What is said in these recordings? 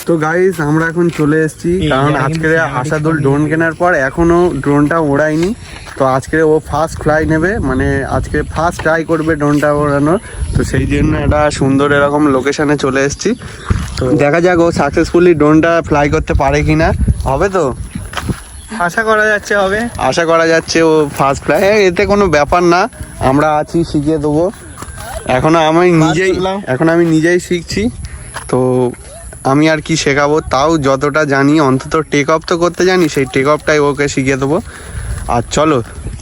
তো গাইস আমরা এখন চলে এসেছি, কারণ আজকে আশাদুল ড্রোন কেনার পর এখনো ড্রোনটা ওড়ায়নি। তো আজকে ও ফার্স্ট ফ্লাই নেবে, মানে আজকে ফার্স্ট ট্রাই করবে ড্রোনটা ওড়ানোর। তো সেই জন্য একটা সুন্দর এরকম লোকেশনে চলে এসেছি। তো দেখা যাক ও সাকসেসফুলি ড্রোনটা ফ্লাই করতে পারে কিনা। হবে তো? আশা করা যাচ্ছে হবে। আশা করা যাচ্ছে ও ফার্স্ট ফ্লাই, এতে কোনো ব্যাপার না, আমরা আছি, শিখিয়ে দেবো। এখন আমি নিজেই শিখছি। তো আমি আর কি শেখাবো, তাও যতটা জানি অন্তত টেক অফ তো করতে জানি, সেই টেক অফটাই ওকে শিখিয়ে দেবো। আর চলো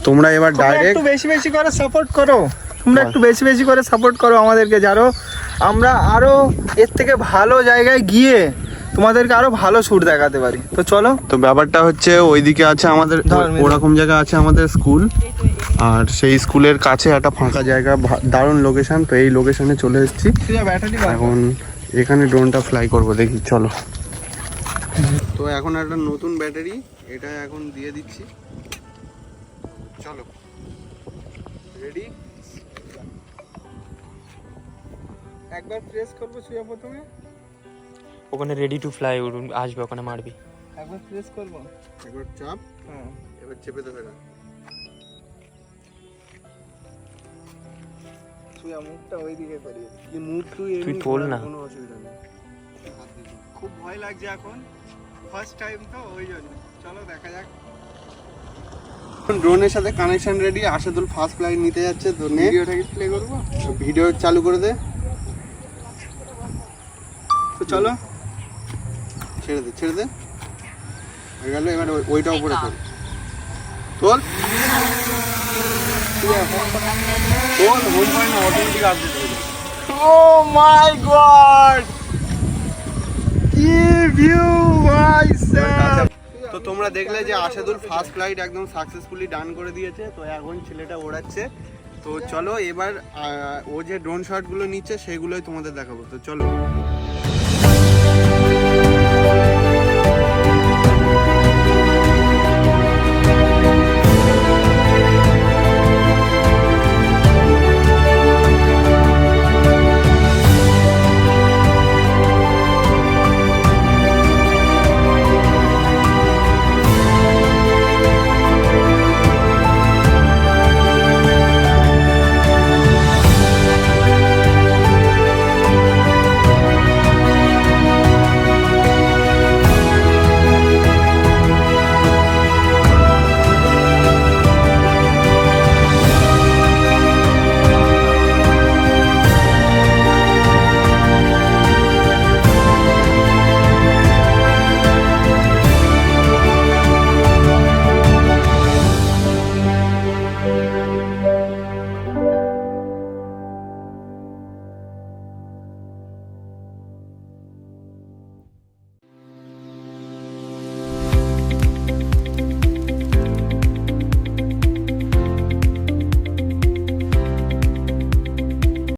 তোমরা এবার ডাইরেক্ট একটু বেশি বেশি করে সাপোর্ট করো, তোমরা একটু বেশি বেশি করে সাপোর্ট করো আমাদেরকে, যারো আমরা আরো এর থেকে ভালো জায়গায় গিয়ে তোমাদেরকে আরো ভালো শুট দেখাতে পারি। তো চলো। তো ব্যাপারটা হচ্ছে ওইদিকে আছে আমাদের, ওরকম জায়গা আছে আমাদের স্কুল, আর সেই স্কুলের কাছে একটা ফাঁকা জায়গা, দারুণ লোকেশন। তো এই লোকেশনে চলে এসেছি, এখন এখানে ড্রোনটা ফ্লাই করব, দেখি চলো। তো এখন একটা নতুন ব্যাটারি, এটা এখন দিয়ে দিচ্ছি, চলো রেডি। একবার প্রেস করবো শুয়ে, প্রথমে ওখানে রেডি টু ফ্লাই আসবে, ওখানে মারবি। একবার প্রেস করবো, একবার চাপ, হ্যাঁ এবার চেপে দেবে না। শুয়ে মুখটা ওইদিকে করি, মুখ তুই তোল না, কোনো অসুবিধা নেই। খুব ভয় লাগছে এখন, ফার্স্ট টাইম তো ওই জন্য। চলো দেখা যাক। ড্রোনের সাথে connection ready, Ashadul first flight নিতে যাচ্ছে। তো ভিডিওটা কি প্লে করবো, ভিডিও চালু করে দে। তো চলো, ছেড়ে দে হয়ে গেল। এবার ওইটা উপরে তোল, তোল হোম হয় না, অটোমেটিক আপডেট হয়ে যাবে। ও মাই গড, কি ভিউ ভাই স্যার। তো তোমরা দেখলে যে আশাদুল ফার্স্ট ফ্লাইট একদম সাকসেসফুলি ডান করে দিয়েছে। তো এখন ছেলেটা ওড়াচ্ছে। তো চলো এবার ও যে ড্রোন শটগুলো নিচ্ছে সেগুলোই তোমাদের দেখাবো। তো চলো।